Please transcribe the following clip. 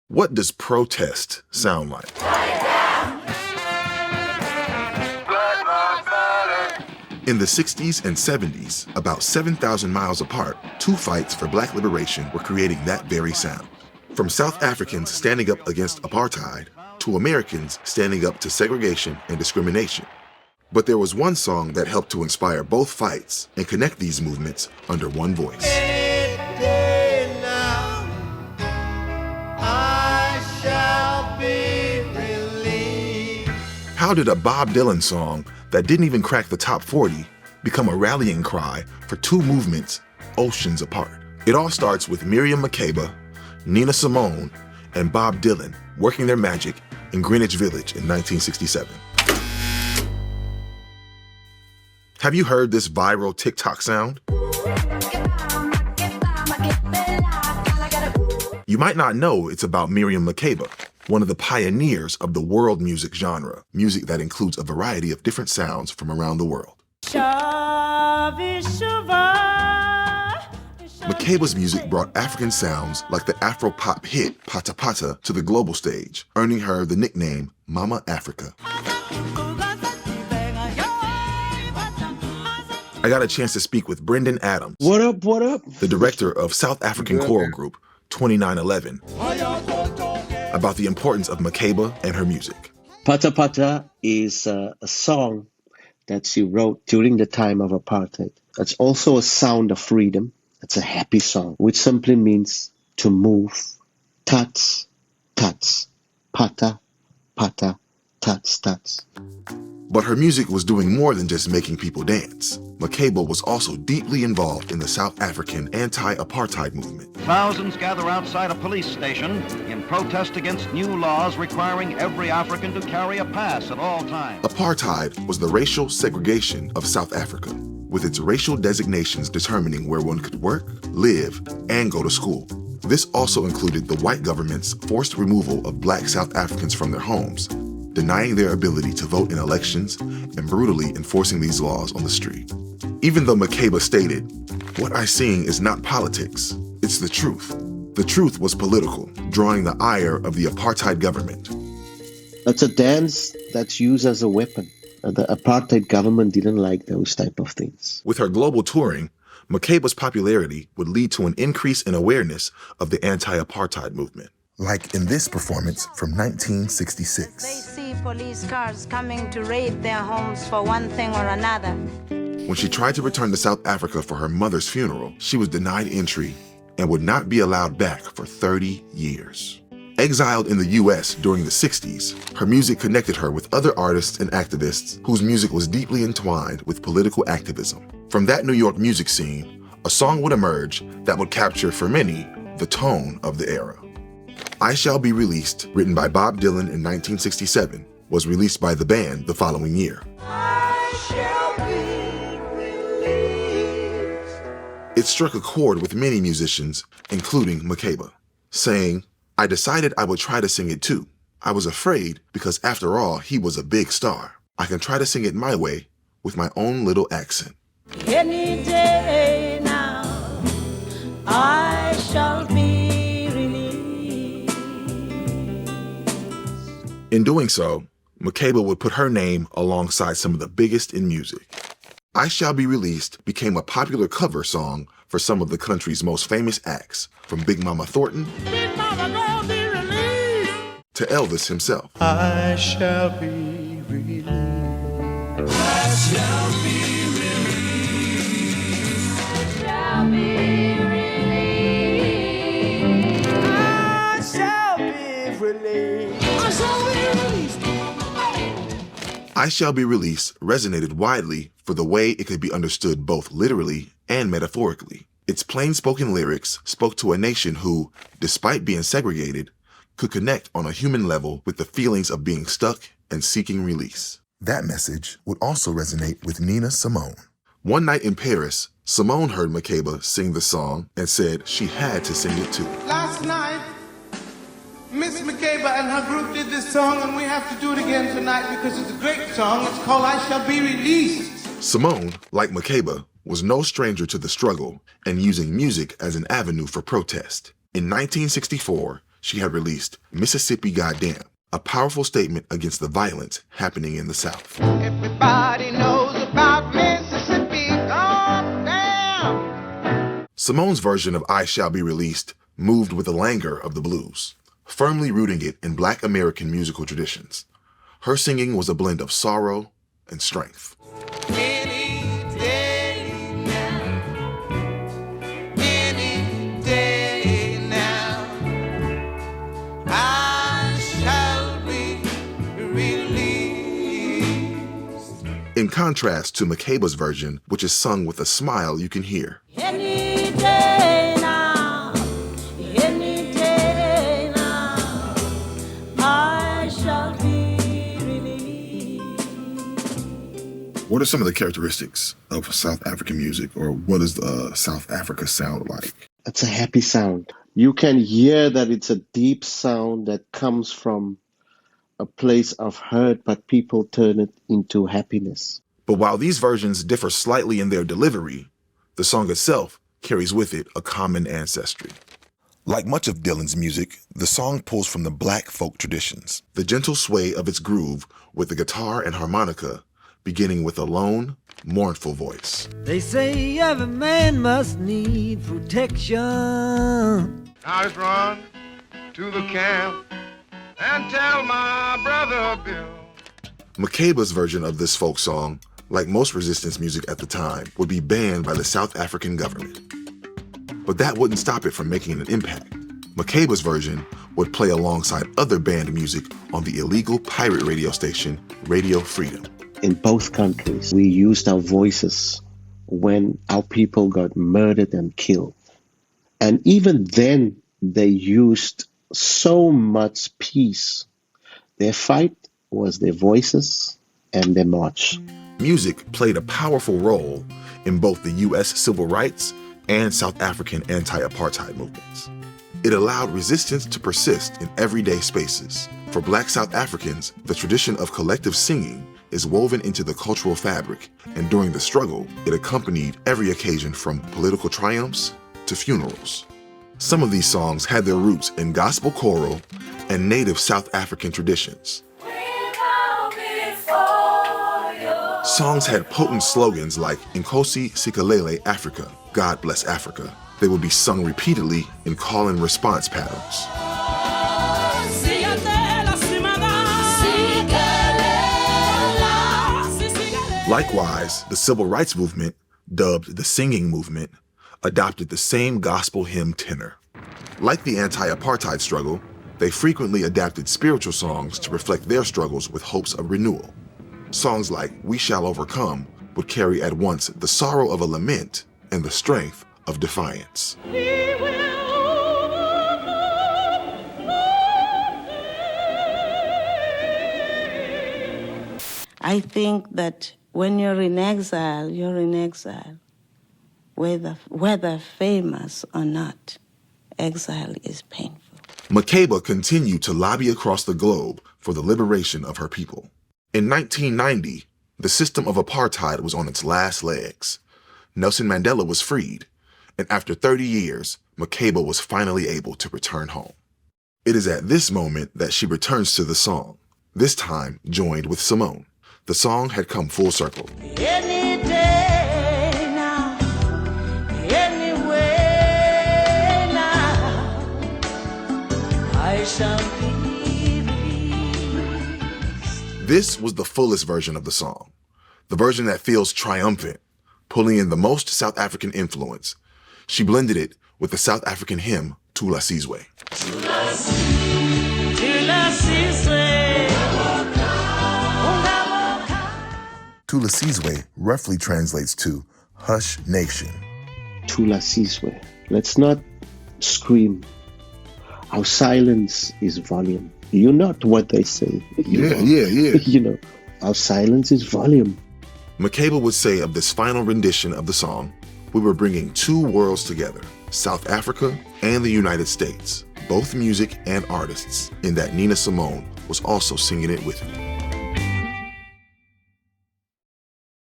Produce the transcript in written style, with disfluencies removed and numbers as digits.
What does protest sound like? In the 60s and 70s, about 7,000 miles apart, two fights for black liberation were creating that very sound. From South Africans standing up against apartheid to Americans standing up to segregation and discrimination. But there was one song that helped to inspire both fights and connect these movements under one voice. How did a Bob Dylan song that didn't even crack the top 40 become a rallying cry for two movements oceans apart? It all starts with Miriam Makeba, Nina Simone, and Bob Dylan working their magic in Greenwich Village in 1967. Have you heard this viral TikTok sound? You might not know it's about Miriam Makeba, one of the pioneers of the world music genre, music that includes a variety of different sounds from around the world. Makeba's music brought African sounds like the Afro-pop hit Pata Pata to the global stage, earning her the nickname Mama Africa. I got a chance to speak with Brendan Adams. What up, what up? The director of South African choral group 2911, about the importance of Makeba and her music. Pata Pata is a song that she wrote during the time of apartheid. It's also a sound of freedom. It's a happy song, which simply means to move. Tats, tats, pata, pata, tats, tats. But her music was doing more than just making people dance. Makeba was also deeply involved in the South African anti-apartheid movement. Thousands gather outside a police station in protest against new laws requiring every African to carry a pass at all times. Apartheid was the racial segregation of South Africa, with its racial designations determining where one could work, live, and go to school. This also included the white government's forced removal of black South Africans from their homes, denying their ability to vote in elections, and brutally enforcing these laws on the street. Even though Makeba stated, "What I sing is not politics, it's the truth." The truth was political, drawing the ire of the apartheid government. It's a dance that's used as a weapon. The apartheid government didn't like those type of things. With her global touring, Makeba's popularity would lead to an increase in awareness of the anti-apartheid movement. Like in this performance from 1966. They see police cars coming to raid their homes for one thing or another. When she tried to return to South Africa for her mother's funeral, she was denied entry and would not be allowed back for 30 years. Exiled in the US during the 60s, her music connected her with other artists and activists whose music was deeply entwined with political activism. From that New York music scene, a song would emerge that would capture, for many, the tone of the era. I Shall Be Released, written by Bob Dylan in 1967, was released by the band the following year. I shall be released. It struck a chord with many musicians, including Makeba, saying, "I decided I would try to sing it too. I was afraid because after all, he was a big star. I can try to sing it my way with my own little accent." Any day now, I shall be. In doing so, Makeba would put her name alongside some of the biggest in music. I Shall Be Released became a popular cover song for some of the country's most famous acts, from Big Mama Thornton Big Mama gonna be released. to Elvis himself. I shall be released. I shall be released. Shall be released. I shall be released. I shall be released. I Shall Be Released resonated widely for the way it could be understood both literally and metaphorically. Its plain-spoken lyrics spoke to a nation who, despite being segregated, could connect on a human level with the feelings of being stuck and seeking release. That message would also resonate with Nina Simone. One night in Paris, Simone heard Makeba sing the song and said she had to sing it too. Last night, Miss Makeba and her group did this song, and we have to do it again tonight because it's a great song. It's called I Shall Be Released. Simone, like Makeba, was no stranger to the struggle and using music as an avenue for protest. In 1964, she had released Mississippi Goddamn, a powerful statement against the violence happening in the South. Everybody knows about Mississippi. Goddamn. Simone's version of I Shall Be Released moved with the languor of the blues, firmly rooting it in Black American musical traditions. Her singing was a blend of sorrow and strength. Any day now, any day now, I shall be released. In contrast to Makeba's version, which is sung with a smile you can hear. Any day now, any day now, I shall be released. What are some of the characteristics of South African music, or what does South Africa sound like? It's a happy sound. You can hear that it's a deep sound that comes from a place of hurt, but people turn it into happiness. But while these versions differ slightly in their delivery, the song itself carries with it a common ancestry. Like much of Dylan's music, the song pulls from the Black folk traditions, the gentle sway of its groove with the guitar and harmonica beginning with a lone, mournful voice. They say every man must need protection. I just run to the camp and tell my brother Bill. Makeba's version of this folk song, like most resistance music at the time, would be banned by the South African government. But that wouldn't stop it from making an impact. Makeba's version would play alongside other banned music on the illegal pirate radio station, Radio Freedom. In both countries, we used our voices when our people got murdered and killed. And even then, they used so much peace. Their fight was their voices and their march. Music played a powerful role in both the U.S. civil rights and South African anti-apartheid movements. It allowed resistance to persist in everyday spaces. For Black South Africans, the tradition of collective singing is woven into the cultural fabric, and during the struggle, it accompanied every occasion from political triumphs to funerals. Some of these songs had their roots in gospel choral and native South African traditions. Songs had potent slogans like Nkosi Sikelele Africa, God bless Africa. They would be sung repeatedly in call and response patterns. Likewise, the civil rights movement, dubbed the singing movement, adopted the same gospel hymn tenor. Like the anti-apartheid struggle, they frequently adapted spiritual songs to reflect their struggles with hopes of renewal. Songs like We Shall Overcome would carry at once the sorrow of a lament and the strength of defiance. I think that when you're in exile, whether famous or not. Exile is painful. Makeba continued to lobby across the globe for the liberation of her people. In 1990, the system of apartheid was on its last legs. Nelson Mandela was freed, and after 30 years, Makeba was finally able to return home. It is at this moment that she returns to the song, this time joined with Simone. The song had come full circle. Any day now, anyway now, I shall be released. This was the fullest version of the song, the version that feels triumphant, pulling in the most South African influence. She blended it with the South African hymn, Tula Sizwe. Tula Sizwe. Tula Sizwe roughly translates to Hush Nation. Tula Sizwe. Let's not scream. Our silence is volume. You know what they say. Yeah. You know, our silence is volume. Makeba would say of this final rendition of the song, we were bringing two worlds together, South Africa and the United States, both music and artists, in that Nina Simone was also singing it with me.